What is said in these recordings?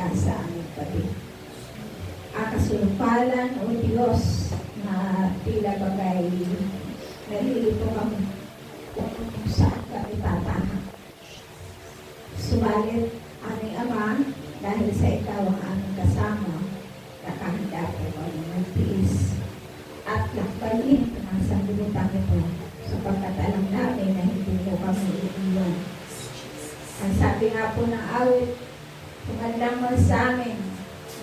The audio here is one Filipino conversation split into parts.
ka sa aming tabi. Akasulupalan, O Diyos, na tila bagay nalilito kami kung saan kami tatahak. Subalit, aming Ama, dahil sa ikaw ang aming kasama, nakahanda po kami magtiis at lakbayin ang sanglibutan ito sapagkat alam namin na hindi mo kami iiwan. Ang sabi nga po ng awit, kung alam mo sa amin,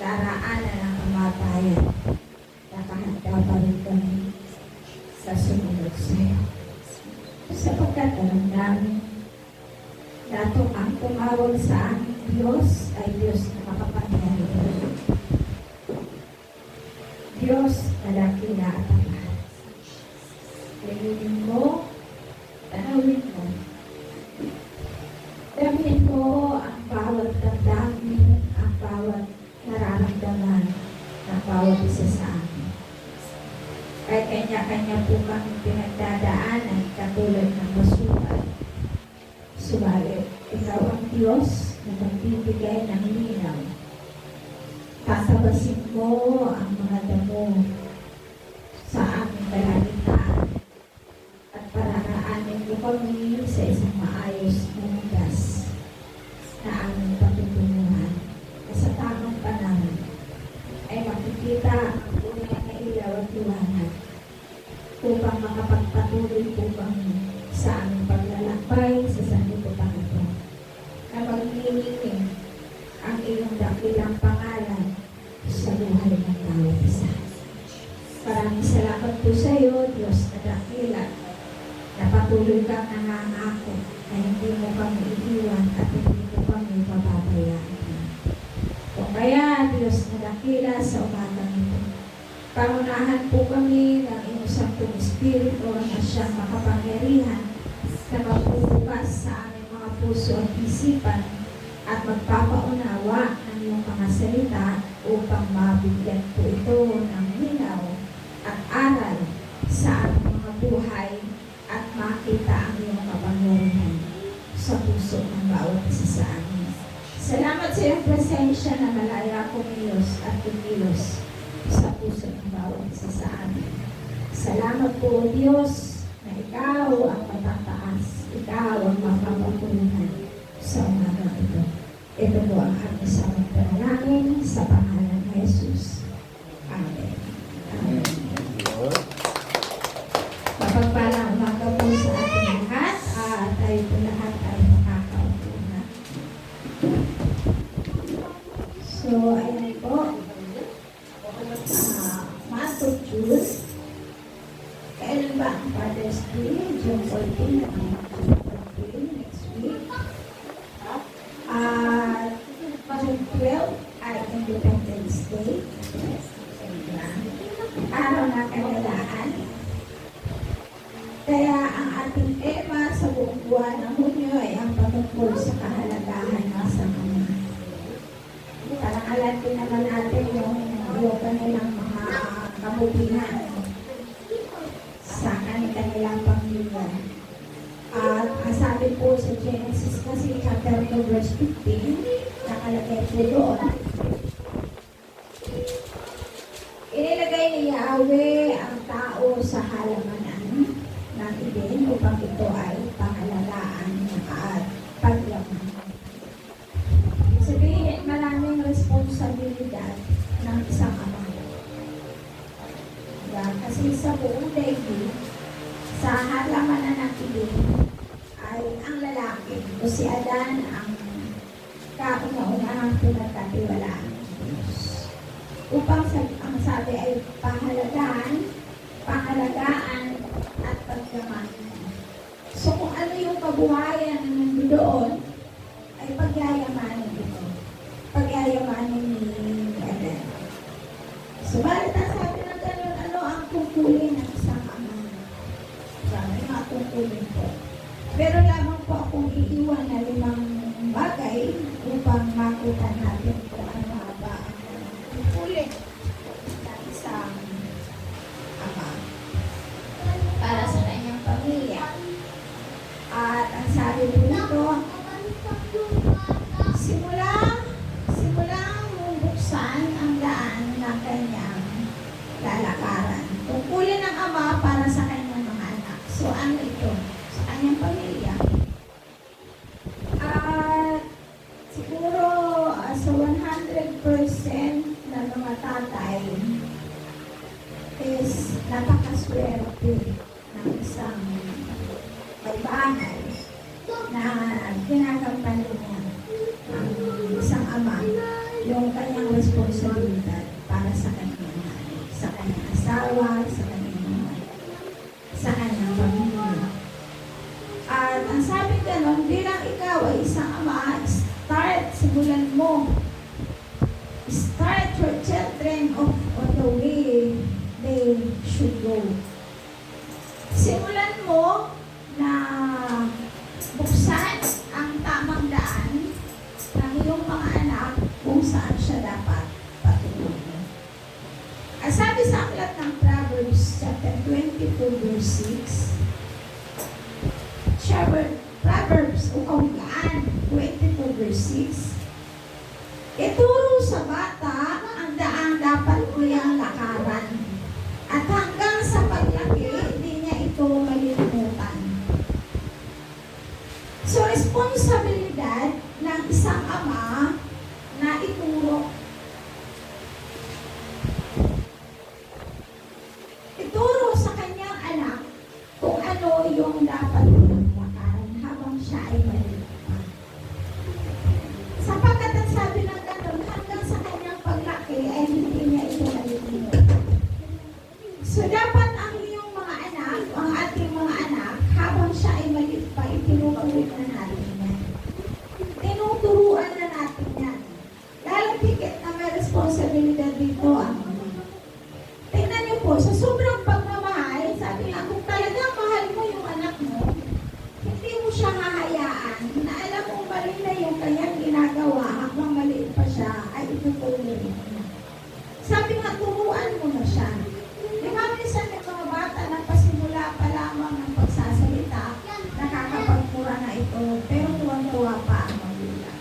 daraanan ang kamatayan, nakahanda pa rin kami sa sumunod sa iyo. Sapagkat alam namin, dato ang tumawag sa aming Diyos ay Diyos na makapangyarihan. Diyos na dakila at tapat. Layunin mo, tanawin mo. Damin mo ang bawat damdamin, ang bawat nararamdaman ng bawat isa sa amin. Kaya kanya-kanya po kami pinagdadaanan katulad ng basuhan. Subalit, ikaw ang Diyos na magbibigay ng linaw. Tatabasin mo ang mga damo sa aming kalalitaan at pararaanin mo kami sa isang maayos na lugas na aming patutunguhan. Na sa tamang panahon ay makikita ang tunay na ilaw at liwanag upang makapagpatuloy po kami sa aming paglalakbay sa sanlibutan ito na maglilingin ang iyong dakilang pangalan sa buhay ng bawat isa. Maraming salamat po sa iyo, Diyos na dakila, na patuloy kang nangangako na hindi mo kami iiwan at hindi mo kami pababayaan. O kaya, Diyos na dakila, sa umagang ito, pangunahan po kami ng iyong Santong Espiritu na siyang makapangyarihan na magbubukas sa aming mga puso at isipan at magpapaunawa ng iyong mga salita upang mabigyan po ito ng linaw at aral sa aming mga buhay at makita ang iyong kapangyarihan sa puso ng bawat isa sa amin. Salamat sa iyong presensya na malaya kumilos at kumilos sa puso ng bawat isa sa amin. Salamat po, Diyos, na ikaw ang matataas, ikaw ang mapapatuloy sa umaga ito. Ito po ang aming samang panalangin sa pangalan ni Jesus. Amen. Amen. Mapagpalang umaga po sa ating lahat at tayo po lahat ay makakaupo na. So, ayan po. Month of June. Kailan ba ang Father's Day? June 14 next week. June 12 ay Independence Day. Araw na kagalaan. Kaya ang ating tema sa buong buwan ng Hunyo ay ang patungkol sa kahalagahan ng sama. Parang alam din naman natin yung kanilang mga kabutihan sa kanilang pamilya. At sabi po sa Genesis kasi chapter 2 verse 15, nakalagay po doon, inilagay ni Yahweh ang tao sa halamanan ng Eden upang ito ay pangalagaan at pagyaman. Sabihin, maraming responsibilidad ng isang ama. Kasi sa buong daigdig, sa halamanan ng Eden, ay ang lalaki o si Adan ang kauna-unahang pinagkatiwalaan ng Diyos. Upang ang sabi ay pangalagaan, at pagyaman. So kung ano yung kabuhayan na nandoon, ay pagyayamanin ito. Pagyayamanin ni Adan. So bakit ang sabi ng ganun, ano ang tungkulin ng isang ama? Sabi nga tungkulin po. Pero lamang po akong iiwan na 5 bagay upang makita natin kung ano ba ang tungkulin ng isang ama para sa kanyang pamilya. At ang sabi po nito, simula ano ito, sa kanyang pamilya. At siguro sa 100% na mga tatay is napakaswerte ng isang may bahay na kinakampanya niya ang isang ama yung kanyang responsibilidad para sa kanyang nanay, sa kanyang asawa, sa kanyang pamilya. At ang sabi ganon, bilang ikaw ay isang ama, simulan mo. Start your children on the way they should go. Simulan mo na buksan ang tamang daan ng iyong mga anak kung saan siya dapat patulogin. Ang sabi sa aklat ng Proverbs chapter 22 verse 6, Proverbs o Kawikaan 22 verse 6, ituro sa bata ang daang dapat niyang lakaran at hanggang sa paglaki, hindi niya ito malilimutan. So, responsibilidad ng isang ama na ituro sa kanyang anak kung ano yung dapat niyang lakaran habang siya ay maliit pa. Sapagkat ang sabi ng ganun, hanggang sa kanyang paglaki ay hindi niya ito malilimutan. So, dapat ang iyong mga anak, ang ating mga anak, habang siya ay maliit pa, itinutuloy na natin yan. Tinuturuan na natin yan. Lalong higit na may responsibilidad dito ang ama. Tingnan niyo po, sa sobrang pagmamahal, sabi nga, kung talagang mahal mo yung anak mo, hindi mo siya hahayaan na alam mong mali na yung kanyang ginagawa habang maliit pa siya, ay itutuloy mo. Sabi nga, turuan mo na siya. Di ba minsan may mga bata na pasimula pa lamang ng pagsasalita, nakakapagmura na ito, pero tuwang-tuwa pa ang magulang.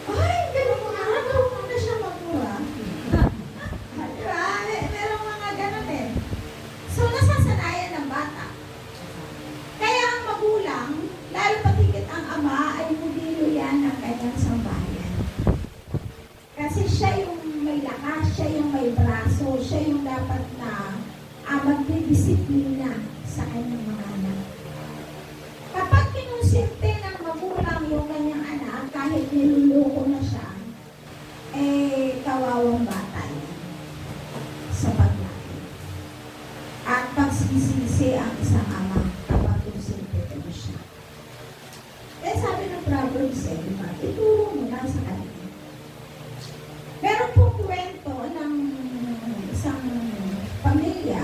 Ay, ganun mo na, huwag mo na siya magmura. Diba? Merong mga ganun eh. So, nasasanayan ng bata. Kaya ang magulang, lalo patigit ang ama, ay modelo yan ng kanyang sambahayan. Kasi siya yung may lakas, siya yung may braso, siya yung dapat na magdidisiplina sa kanyang mga anak. Kapag kinonsente ng magulang yung kanyang anak, kahit niluloko na siya, kawawang bata yan sa paglaki. At pagsisisi ang isang ama kapag konsente mo siya. Sabi ng Proverbs, diba? Ituro mo lang sa kanya. Meron pong kwento ng isang pamilya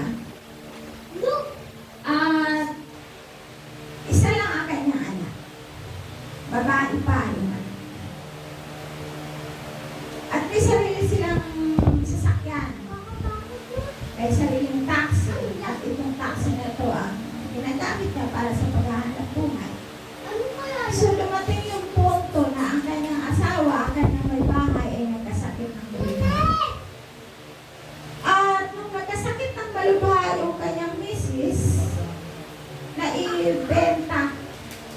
at isa lang ang kanyang anak. Babae pa naman. At may sarili silang sasakyan. May sariling taxi. At itong taxi na ito ang ginagamit niya para sa paghahanap buhay. So dumating yung punto na ang kanyang asawa, kanyang may bahay ay nagkasakit ng malubha. At nung nagkasakit ng malubha yung kanyang misis, na ibenta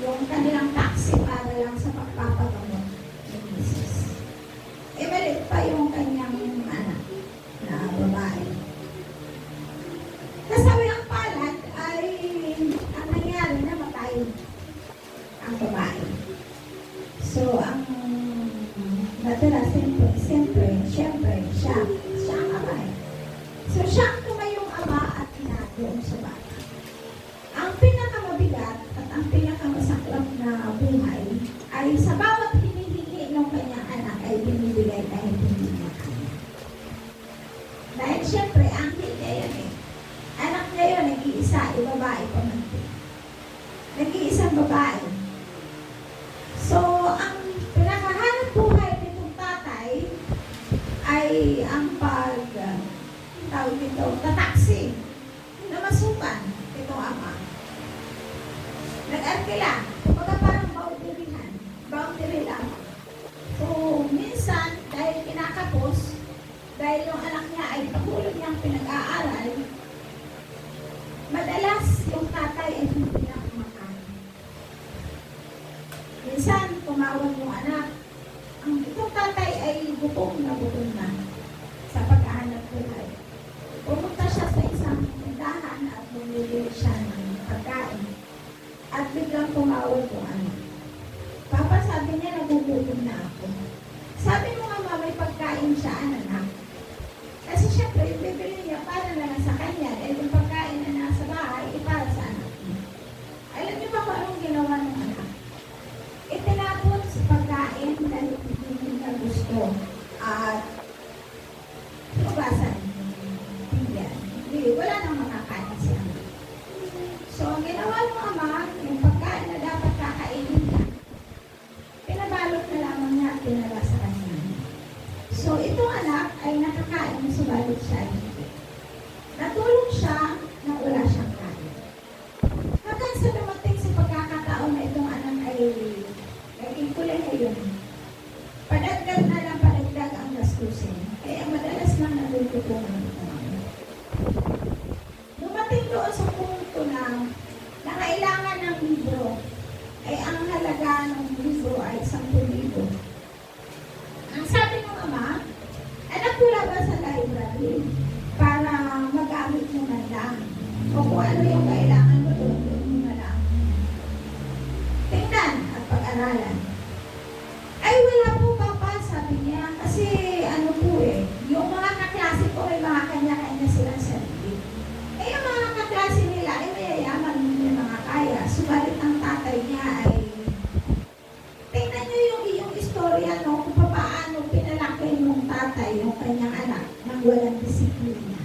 yung kanilang taxi para lang sa pagpapagamot ng misis. Maliit pa yung kanyang anak na babae. Nasabi ang palad ay ang nangyari na matay ang babae. So, ang natira, siyempre, siya ang amay. So, siya ang tumayong ama at inadoon sa bata. Ang pinakamabigat at ang pinakamasaklap na buhay ay sa bawat hinihingi ng kanyang anak ay binibigay dahil hindi niya kaya. Dahil siyempre, ang niya yan eh. Anak niya yun, nag-iisa, babae pa man. Nag-iisang babae. So, ang pinakahanap buhay nitong tatay ay ang tawag nito, tataksi na masukan itong ama. Nag-arkila, kumbaga parang boundary lang. So, minsan, dahil kinakapos, dahil yung anak niya ay patuloy niyang pinag-aaral, madalas yung tatay ay gutom na sa paghahanap buhay. Pumunta siya sa isang tindahan at bumili siya ng pagkain. At biglang tumawag yung anak. Papa, sabi niya, nagugutom na ako. Sabi mo nga, may pagkain siya, anak. Kasi syempre, yung bibili niya para na lang sa kanya. Dahil yung pagkain na nasa bahay, para sa anak niya. Alam niyo ba kung anong ginawa ng anak? Itinapon sa pagkain dahil hindi niya gusto. At hugasan. Hindi, wala nang makakain siya. So, ang ginawa ng ama, yung pagkain na dapat kakainin niya, pinabalot na lamang niya at pinala sa kanya. So, itong anak ay nakakain, subalit siya ay hindi. Natulog siya na wala siyang kain. Hanggang sa dumating sa pagkakataon na itong anak ay naging kulay ngayon. Padagdag na lang padagdag ang gastusin. Kaya madalas lang natututungan ito. Dumating doon sa punto na kailangan ng libro ay ang halaga ng libro ay 10,000. Ang sabi ng ama, anak, wala ba sa library para magamit mo na lang? O kung ano yung kailangan mo doon mo na lang. Tingnan at pag-aralan. Ay, wala po papa, sabi niya. Kasi ano po yung mga kaklase ko ay mga kanya-kanya silang sarili. Eh, yung mga kaklase nila ay mayayaman yung mga kaya. Subalit ang tatay niya ay tingnan niyo yung iyong istorya, no? Kung paano pinalaki ng tatay yung kanyang anak nang walang disiplina.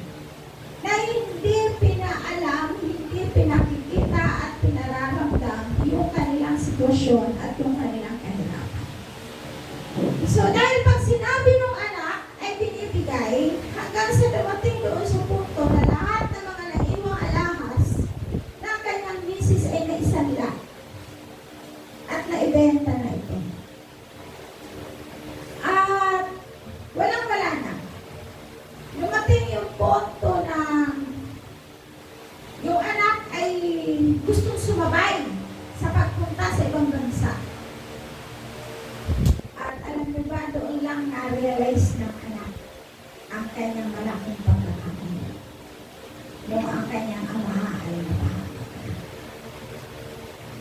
Na hindi pinaalam, hindi pinakikita at pinararamdam yung kanilang sitwasyon at yung kanilang kahirapan. So, dahil pag sinabi ng anak ay binibigay, hanggang sa dumating doon sa punto na lahat ng mga naiwang alahas ng kanyang misis ay naisanla at naibenta na ito. At walang-wala na. Dumating yung punto na yung anak ay gustong sumabay sa pagpunta sa ibang bansa. At alam mo ba, doon lang na-realize ng anak ang kanyang malaking pagkakamali. Yung ang kanyang ama ay napahagod.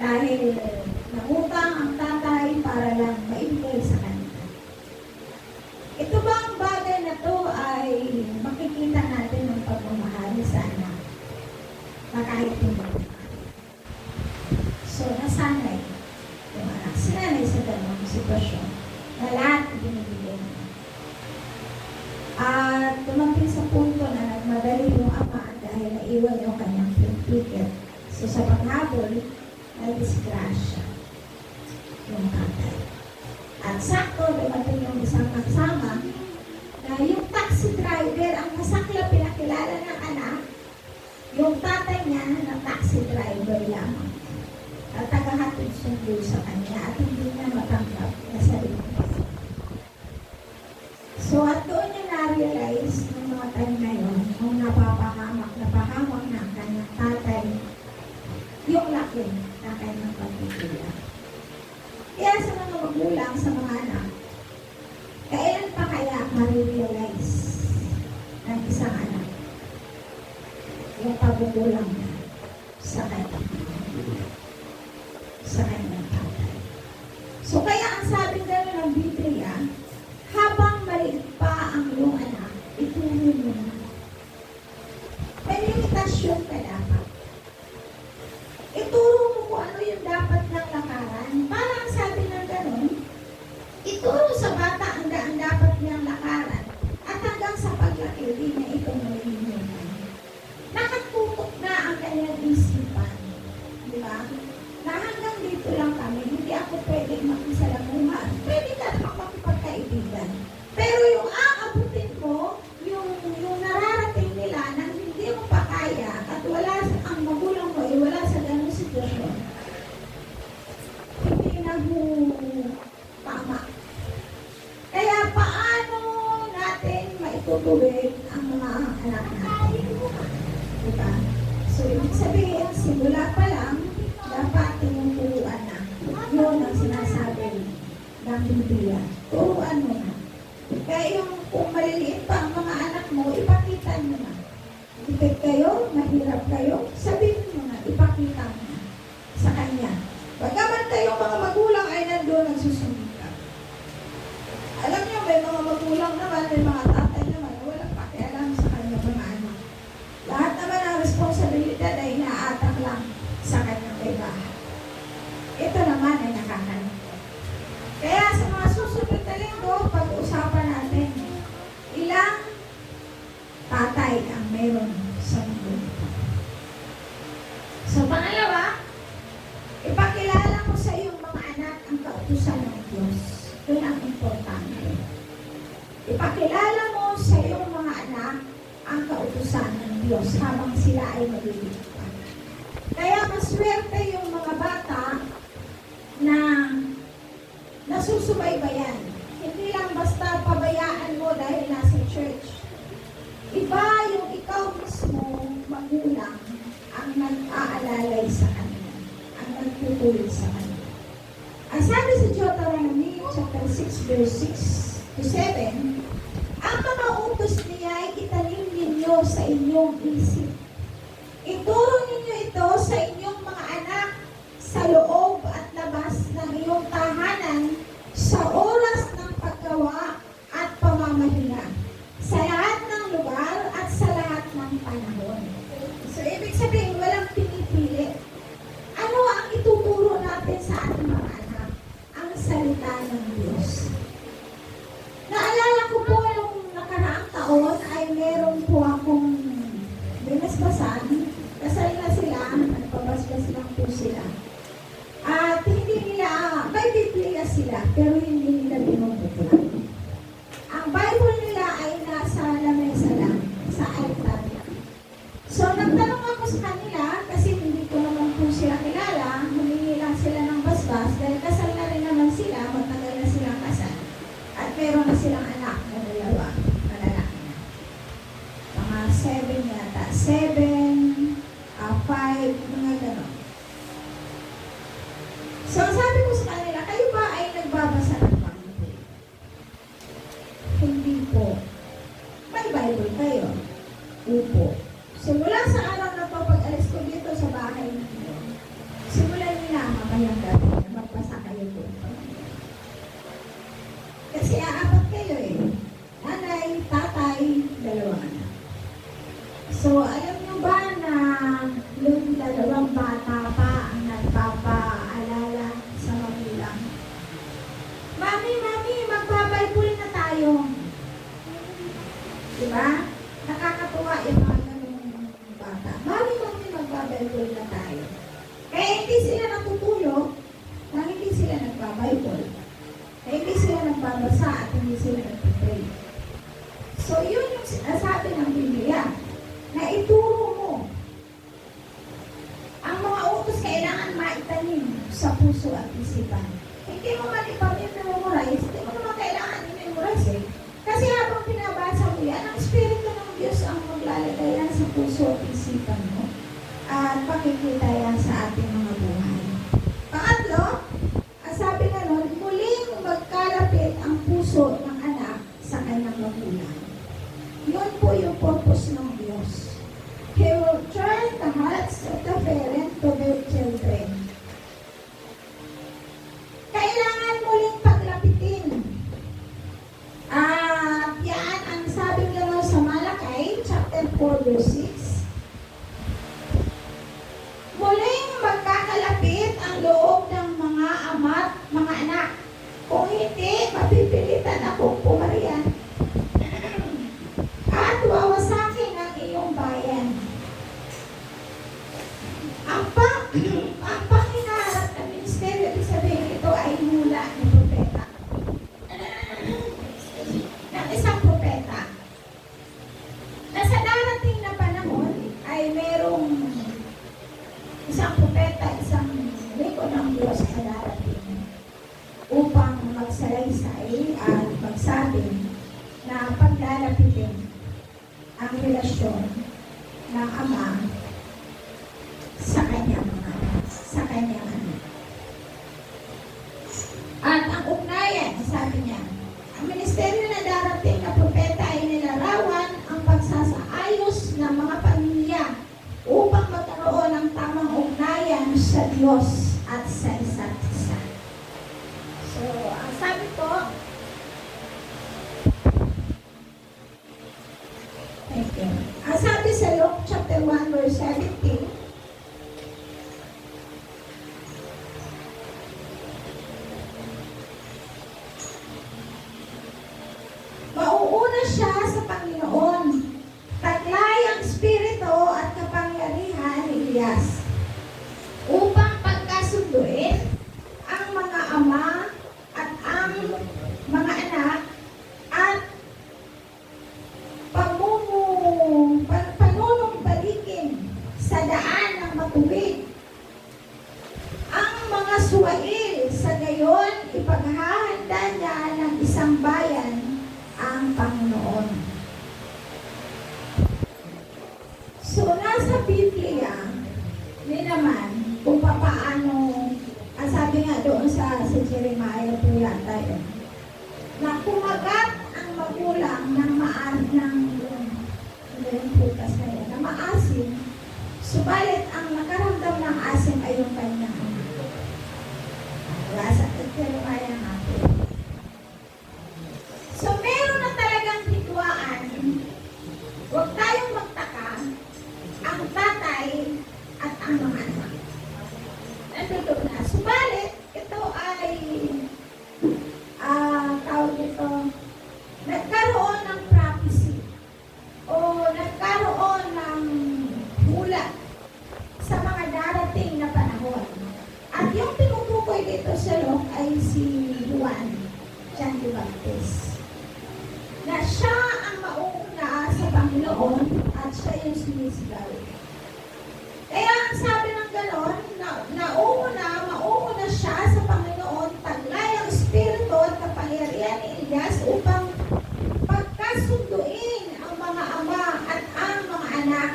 Dahil nangutang ang tatay para lang maibigay sa kanya. Ito bang bagay na to ay makikita natin ng pagmamahal sa anak na kahit hindi. So, nasanay yung anak. Sinanay sa ganong sitwasyon na lahat binibigay niya. At dumating sa punto na nagmadali yung ama dahil naiwan yung kanyang ticket. So, sa paghabol, disgrasya yung tatay. At sakto, dumating yung isang kasama na yung taxi driver, ang masakla pinakilala ng anak, yung tatay niya na taxi driver lamang. At tagahatid sundo sa kanya at hindi niya matanggap na sarili. So, at doon niya na-realize ng mga time na yun, kung napapahamak na ang kanyang tatay, yung laki na kanyang pagtitila. Kaya sa mga magulang, sa mga anak, kailan pa kaya ma-realize ng isang anak yung pagkukulang na sa kanyang tatay. So kaya ang sabi gano'n ng Biblia, habang maliit pa ang iyong anak, ituro mo na. May limitasyon ka dapat. Ituro mo kung ano yung dapat ng lakaran. Parang sabi ng gano'n, ituro sa bata ang dapat niyang lakaran at hanggang sa paglaki, di na ito malilimutan. Nakatutok na ang kanyang isipan. Di ba? Na hanggang dito lang kami, hindi ako pwede makisalamuhan. Pwede ka naman makipagkaibigan. Pero yung aabutin mo, yung nararating nila na hindi mo pa kaya at wala ang magulang mo, wala sa ganung sitwasyon, hindi na mo tama. Kaya paano natin maitutuwid ang mga anak natin? Diba? So, ibig sabihin, simula pa lang, dapat tinuturuan na. Yun ang sinasabi ng ang Biblia. Turuan mo na. Kaya yung kung maliliit pa ang mga anak mo, ipakita mo na. Ipit kayo, mahirap kayo, sabihin mo na, ipakita mo na sa kanya. Pagkaman kayong mga magulang ay nandun nagsusumikap. Alam niyo, may mga magulang naman, may mga tatay naman, walang pakialam sa kanyang mga anak. Lahat naman ang responsibilidad ay inaatak lang sa kanyang bahay. Ito naman ay nakakalungkot. Kaya sa mga susunod na linggo, pag-uusapan natin, ilang tatay ang meron sa mundo. So, pangalawa, ipakilala mo sa iyong mga anak ang kautusan ng Diyos. Ito ang importante. Ipakilala mo sa iyong mga anak ang kautusan ng Diyos habang sila ay malilimutan. Kaya maswerte yung mga bata na nasusubaybayan. Hindi lang basta pabayaan mo dahil nasa church. Iba yung ikaw mismo, magulang, ang nag-aalalay sa kanila, ang nagtutulog sa kanila. Ang sabi sa Deuteronomy chapter 6 verse 6 to 7, ang mga utos niya ay itanim ninyo sa inyong isip. Ituro ninyo ito sa inyong mga anak sa loob at labas ng iyong tahanan sa oras ng paggawa at pamamahinga, sa lahat ng lugar at sa lahat ng panahon. So, ibig sabihin, walang pinipili. Ano ang ituturo natin sa ating mga anak? Ang salita ng Diyos. Naalala ko po nung nakaraang taon ay meron po akong binasbasan. Kasal na sila, nagpabasbas lang po sila. At hindi nila, may Biblia sila, pero hindi nila binubukla. Ang Bible nila ay nasa lamesa lang, sa altar lang. So, nagtanong ako sa kanila, kasi hindi ko naman po sila kilala, humingi lang sila ng basbas, dahil kasal na rin naman sila, matagal na silang kasal. At meron na silang anak na dalawa, na lalaki na. Mga 7 yata, 7, 5, mga gano'n. So, sabi ko sa kanila, kayo ba ay nagbabasa ng Bible? Hindi po. May Bible kayo? Upo. So, mula sa araw na to, pag alis ko dito sa bahay ninyo, simulan nila mamayang gabi na magbasa kayo po. Kasi aapat kayo eh. Nanay, tatay, dalawang anak. So, alam nyo ba na yung dalawang bata pa ang nagpapaalala sa magulang? Mami, magbabible na tayo. Diba? Nakakatuwa yung mga ganung bata. Mami, magbabible na tayo. Kaya hindi sila natutulog na hindi sila nagbabible. Kaya hindi sila nagbabasa at hindi sila nagpipray. So, yun yung sinasabi ng Biblia na ituro mo. Ang mga utos kailangan maitanim sa puso at isipan. Hindi mo man ipamemorize, hindi mo naman kailangan i-memorize eh. Kasi habang pinabasa mo yan, ang Espiritu ng Diyos ang maglalagay yan sa puso at isipan mo. At pakikita yan sa ating mga buhay. Pangatlo, ang sabi nga nun, muling magkalapit ang puso ng anak sa kanyang magulang. Yun po yung purpose ng Diyos. He will turn the hearts of the parent to their children. Kailangan muling paglapitin. At yan ang sabi nga sa Malakay, chapter 4, verse 6. Muling magkakalapit ang loob ng mga ama't mga anak. Kung hindi, mapipilitan akong pumariyan. At wawasakin ang iyong bayan. Ang panginaharap na ministeryo, ibig sabihin ito ay mula ng propeta. Ng isang propeta. Na sa darating na panahon ay merong isang propeta, isang liko ng Diyos na darating upang magsalaysay at magsabi na paglalapitin ang relasyon ng ama sa kanyang anak. At ang ugnayan Diyos at sa isa't isa. So, ang sabi po, thank you. Ang sabi sa Luke chapter 1 verse 17, mauuna siya sa Panginoon, taglay ang Espiritu at kapangyarihan ni Elias, upang pagkasunduin ang mga ama at ang mga anak at panunumbalikin sa daan ng matuwid ang mga suwail, sa gayon ipaghahanda niya ng isang bayan ang Panginoon. So, nasa Biblia, hindi naman kung paano, ang sabi nga doon sa Jeremiah po yata yun, na kumagat ang magulang ng na maasim, subalit ang nakaramdam ng asim ay yung kanyang ama. Wala sa Jeremiah nga po. So, meron na talagang hidwaan. Huwag tayong magtaka, ang tatay at ang mga anak. Nandito na. Subalit, ito ay tawag ito, nagkaroon ng prophecy o nagkaroon ng hula sa mga darating na panahon. At yung tinutukoy dito sa Luke ay si Juan the Baptist, na siya ang mauna sa Panginoon at siya yung sumisigaw. Kaya ang sabi ng ganon, mauna siya sa Panginoon, taglay ang Espiritu at kapangyarihan ni Elias upang pagkasunduin ang mga ama at ang mga anak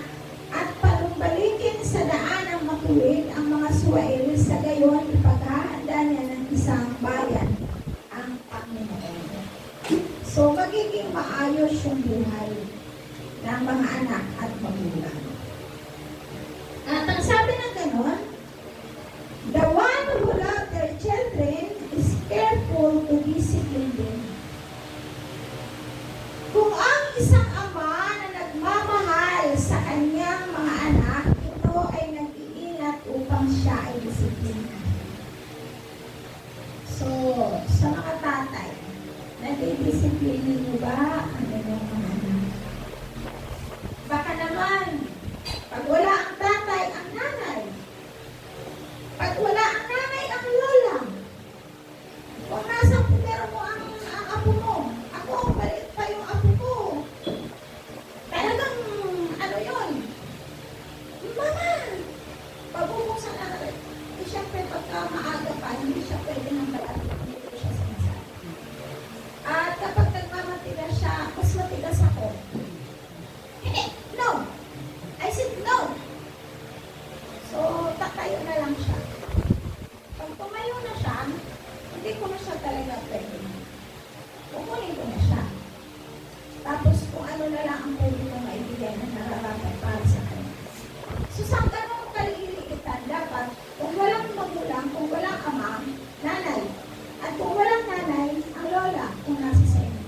at panumbalikin sa daan ng matuwid ang mga suwail, sa gayon ipaghahanda niya ng isang bayan ang Panginoon. So, magiging maayos yung buhay ng mga anak at magulang. At ang sabi ng ganon, the one who loves their children is careful to discipline them. Kung ang isang ama na nagmamahal sa kanyang mga anak, ito ay nag-iingat upang siya ay disiplina. So, sa mga tatay, nagdidisiplina niyo ba ang inyong mga anak? Baka naman, pag wala ang tatay, ang nanay. Pag wala ang nanay, ang lola. Kung nasa putero mo ang apo mo, ako, balit pa yung apo ko. Talagang, ano yun? Mama! Pag-ubusan na rin. Siyempre, pagka maaga pa, hindi siya pwede nang balati. Hindi ko siya sinasabi. At kapag nagmamatila siya, mas matigas ako. Hindi, no! I said no! So, tatayo na lang siya. Pag tumayo na siya, hindi ko na siya talaga pwede. Kukunin ko na siya. Tapos, kung ano na lang ang pwede ko maibigay na nararapat para sa kanya. So, sa ganun kaliliitan, dapat, kung walang magulang, kung walang ama, nanay. At kung walang nanay, ang lola, kung nasa sa inyo.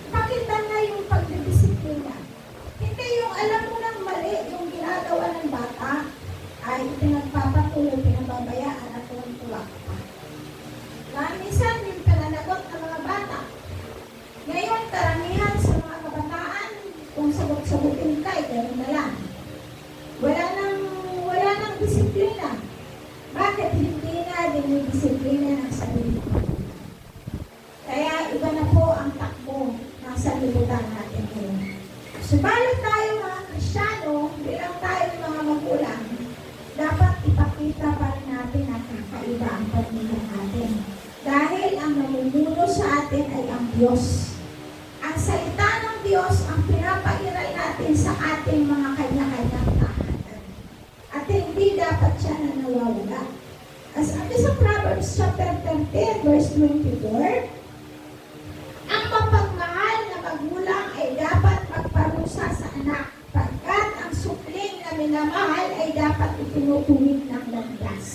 Pakita na yung pagdidisiplina. Hindi yung alam mo ng mali, yung ginagawa ng bata, ay pinagpapatuloy, pinababayaan at tuwang-tuwa ka. Minsan, yung pananagot ng mga bata. Ngayon, karamihan sa mga kabataan, kung sagot-sagutin ka, gano'n na lang. Wala nang disiplina. Bakit hindi na din yung disiplina ng sarili? Kaya iba na po ang takbo ng sanlibutan natin ngayon. Subalit tayo mga Kristiyano, bilang tayo mga magulang, dapat ipakita pa rin natin na kakaiba ang pagmamahal natin. Dahil ang namumuno sa atin ay ang Diyos. Ang salita ng Diyos ang pinapairal natin sa ating mga kanya-kanyang tahanan. At hindi dapat siya na nawawala. As sabi sa Proverbs chapter 13, verse 24, ang mapagmahal na magulang ay dapat magparusa sa anak, pagkat ang supling na minamahal ay dapat itinutuwid ng landas.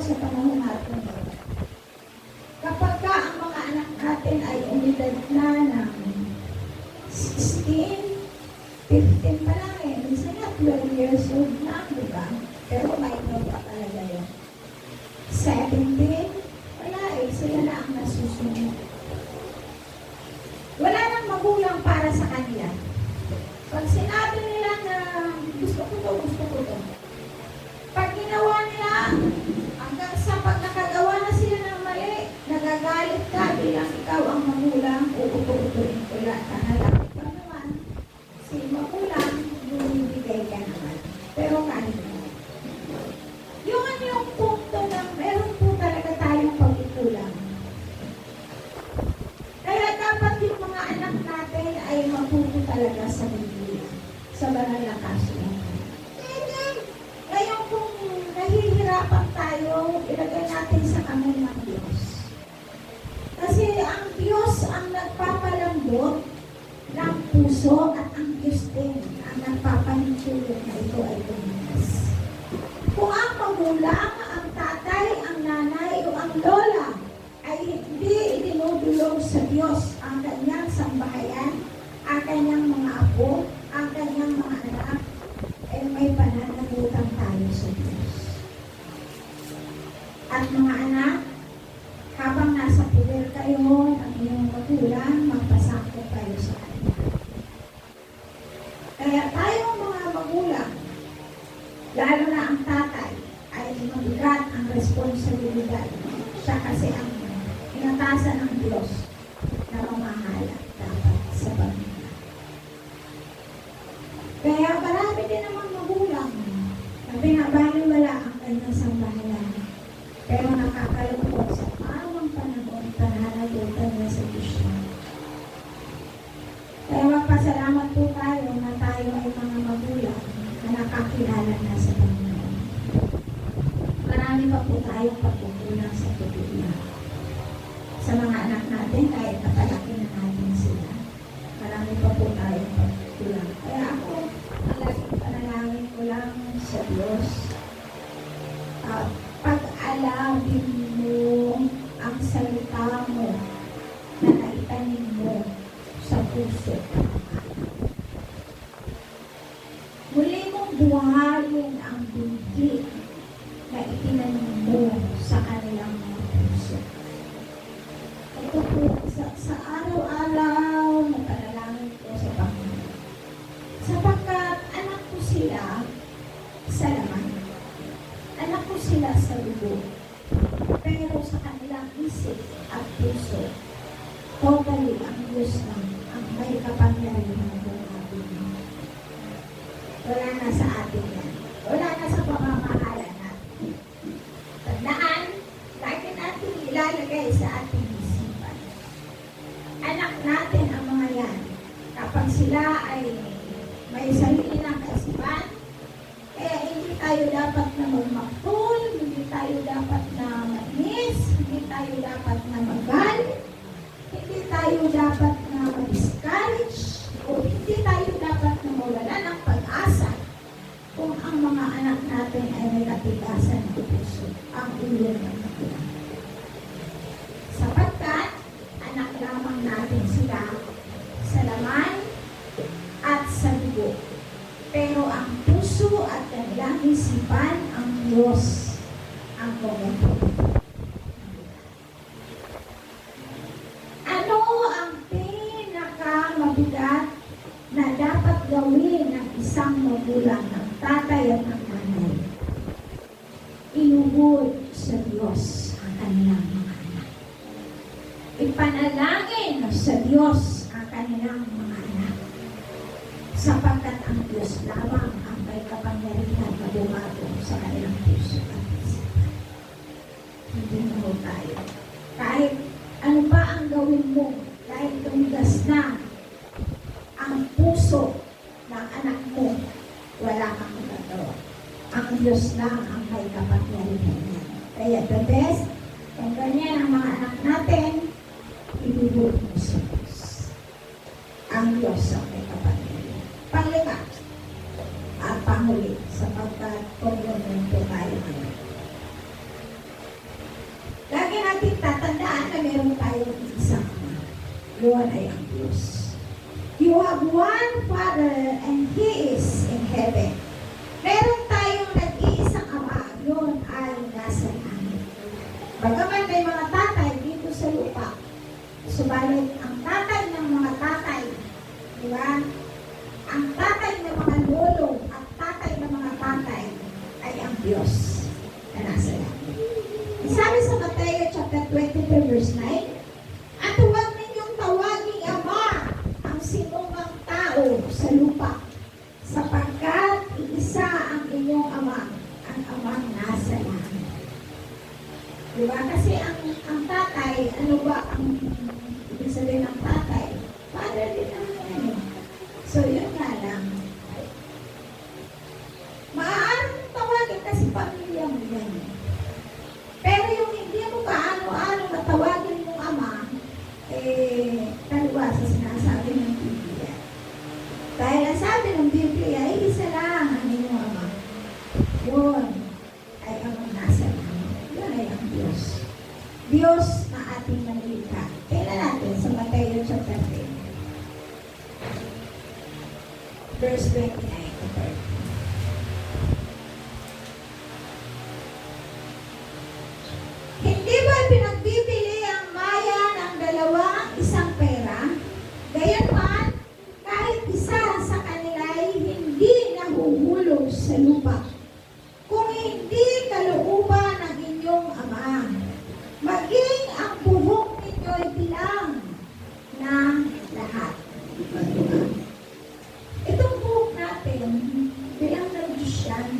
sa panahon natin. Kapag ka ang mga anak natin ay umidad na ng 16, 15 pa lang eh. Minsan nga 12 years old na, di ba? Pero minor pa talaga yun. 17, wala eh. Sila na ang nasusunod. Wala nang magulang para sa kanila. Pag sinabi nila na gusto ko to. Pag ginawa nila, hanggang sa pag nakagawa na sila ng mali, nagagalit ka bilang ikaw ang magulang, uuto-utuin ko lahat. Hanapin ka naman, si magulang, bumibigay ka naman. Pero kahit naman. Yung punto na meron po talaga tayong pagkukulang. Kaya dapat yung mga anak natin ay matuto talaga sa Biblia, sa banal na kasulatan. Ngayon kung nahihirapan tayo, ilagay natin sa kamay ng Diyos. Kasi ang Diyos ang nagpapalambot ng puso at ang Diyos din ang nagpapanitulog na ito ay lumipas. Kung ang magulang, ang tatay, ang nanay o ang lola ay hindi idinudulog sa Diyos ang kanyang sambahayan, ang kanyang mga apo, ang kanyang mga anak, ay may pananagutan tayo sa Diyos. At mga anak, habang nasa puder kayo ng inyong magulang, magpasako kayo sa Kanya. Kaya tayong mga magulang, lalo na ang tatay, ay mabigat ang responsibilidad. Siya kasi ang inatasan ng Diyos na mamahala dapat sa pamilya. Kaya marami din naman magulang na binabaliwala ang kanyang sambahayan. Pero nakakalungkot sa tamang panahon, pananagutan niya sa Diyos niya. Kaya magpasalamat po tayo na tayo ay mga magulang na nakakilala na sa Panginoon. Marami pa po tayong pagkukulang sa pagkukulang. Sa mga anak natin, kahit napalaki na natin sila, marami pa po tayong pagkukulang. Kaya ako, ang laging panalangin ko lang sa Diyos, pag-alawin mo ang salita mo na naitanim mo sa puso. Muli mong buhayin ang binti na itinanim mo sa kanilang mga puso. Ito po, sa araw-araw na panalangin ko sa Panginoon. Sapagkat anak ko sila sa laman. Anak ko sila sa lubo. Pero sa kanilang isip at puso, totally ang Diyos lang ang may kapangyarihan ng atin. Wala na sa atin yan. Wala na sa pamamahalan natin. Tandaan, lagi natin ilalagay sa ating isipan. Anak natin ang mga yan. Kapag sila ay may sarili ng kaisipan, kaya hindi tayo dapat na magmaktul, hindi tayo dapat na manis, hindi tayo dapat na magalit, hindi tayo dapat na ma-discourage, o hindi tayo dapat na mawala ng pag-asa kung ang mga anak natin ay may katigasan ng puso, ang ulo ng magulang. Sapagkat, anak lamang natin sila sa laman at sa dugo. Pero ang puso at kanilang isipan, ang Diyos ang gumagapit. Ano ang pinakamabigat na dapat gawin ng isang magulang, ng tatay at ng nanay? Inuhod sa Diyos ang kanilang mga anak. Ipanalangin sa Diyos ang kanilang mga anak. Sapagkat ang Diyos lamang ang may kapangyarihan na bumago sa kanilang puso at isipan. Hindi mo tayo. Kahit ano pa ang gawin mo, kahit tumigas na ang puso ng anak mo, wala kang magagawa. Ang Diyos lang ang may kapangyarihan niya. Kaya the best, kung ganyan ang mga anak natin, ibubulog mo sa Diyos. Ang Diyos ang may kapangyarihan. Panglima at panghuli sapagkat pagmumento tayo ngayon. Yun ay ang Diyos. You have one Father and He is in heaven. Meron tayong nag-iisang Ama. Yun ay nasa langit. Bagaman may mga tatay dito sa lupa, subalit ang tatay ng mga tatay, di ba? Ang tatay ng mga lolo at tatay ng mga tatay ay ang Diyos na nasa langit. Sabi sa Mateo chapter 23 verse 9, at huwag ninyong tawaging Ama ang sinumang tao sa lupa, sapagkat isa ang inyong Ama, ang Amang nasa langit. Diba? Kasi ang tatay, ano ba ang ibig sabihin ng tatay? Father din naman yan. So yun nga lang. Maaaring tawagin kasi pamilya mo yan. Pero yung hindi mo paano-ano matawagin mong Ama, taliwa sa sinasabi ng Biblia. Dahil ang sabi ng Biblia, ay isa lang ang inyong Ama. Yun ay ang nasa langit. Yun ay ang Diyos. Diyos na ating manlika. Tingnan natin sa Mateo chapter 10. Verse 29 to 30. Hindi ba pinagbibili ang maya ng dalawang isang pera? Gayunman, kahit isa sa kanila ay hindi nahuhulog sa lupa, kung hindi kalooban ng inyong Ama, maging ang buhok ninyo ay bilang ng lahat. Itong buhok natin, bilang ng Diyos yan.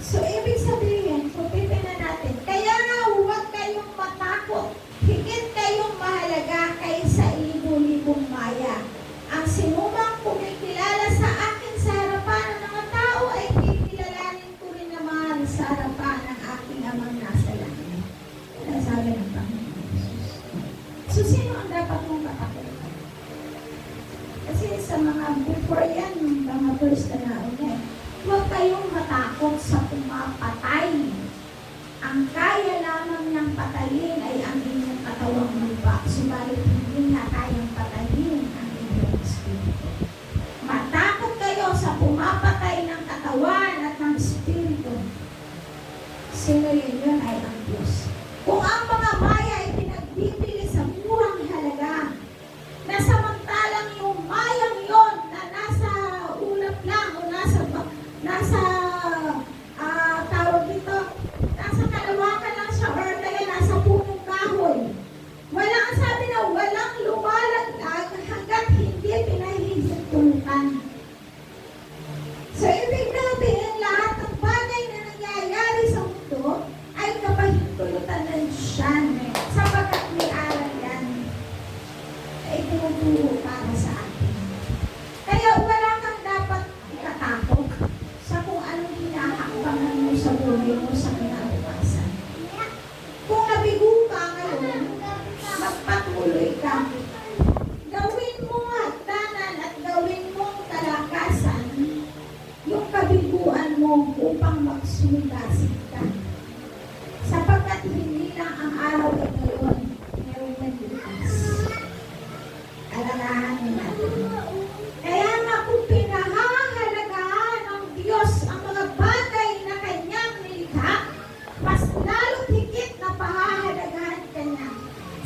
So, ibig sabihin, kung pipina natin, kaya nga huwag kayong matakot, higit kayong mahalaga kaysa libo-libong maya. Ang sinumang kumikilala sa akin sa harapan ng mga tao ay kikilalanin ko rin naman sa harapan ng aking Amang nasa langit. Yan ang sabi ng Panginoon Jesus. So, sino ang dapat mong katakutan? Kasi sa mga before yan, mga verse na nauna, huwag kayong matakot sa pumapatay. Ang kaya lamang niyang patayin ay ang inyong katawang lupa. Subalit hindi na kayang patayin ang inyong espiritu. Matakot kayo sa pumapatay ng katawan at ng espiritu. Sino yun ay ang Diyos. Kung ang mga maya ay pinagbibili sa murang halaga, na samantalang yung mayang yon na nasa ulap lang o nasa tawag dito, nasa kalawakan lang siya or kaya nasa punong kahoy. Walang sabi na walang lumalaglag hanggat hindi pinahihintulutan. So, ibig sabihin lahat ng bagay na nangyayari sa mundo ay kapahintulutan ng Diyos yan. Sapagkat may aral yan ay tinuturo para sa atin. Kaya wala kang dapat ikatakot sa kung anong hinahakbangan mo sa buhay mo sa kinabukasan. Kung nabigo ka ngayon, magpatuloy ka. Gawin mo hagdanan at gawin mong talakasan yung kabiguan mo upang magsumigasig ka. Sapagkat hindi lang ang araw at ngayon, meron nagbukas. Alalahanin natin. Kaya nga kung pinahahalagahan ng Diyos ang mga bagay na Kanyang nilikha, mas lalo't higit na pahahalagahan Kanya.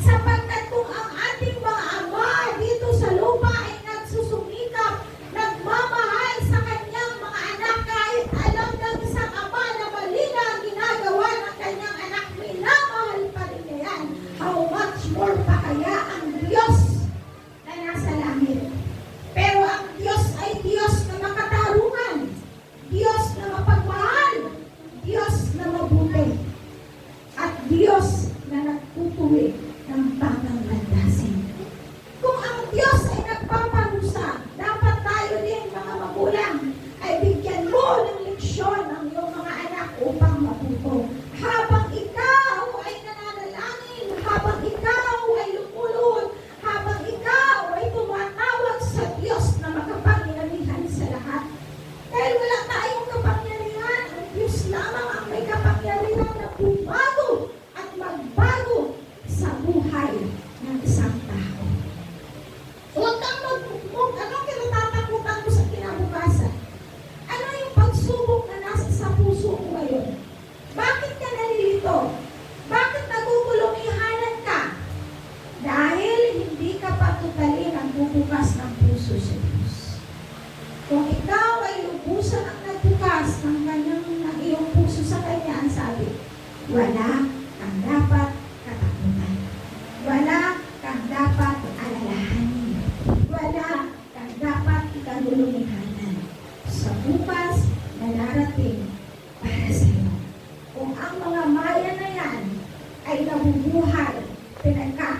Sapagkat kung ang ating mga ama dito sa lupa ay nagsusumikap, nagmamahal sa Kanyang mga anak kahit alam ng isang ama na mali na ang ginagawa ng Kanyang anak, minamahal pa rin niya yan. How much more pa kaya ang Diyos na nasa langit? Pero ang Diyos ay Diyos na makatarungan, Diyos na mapagmahal, Diyos na mabuti, at Diyos na nagtutuwi ng tamang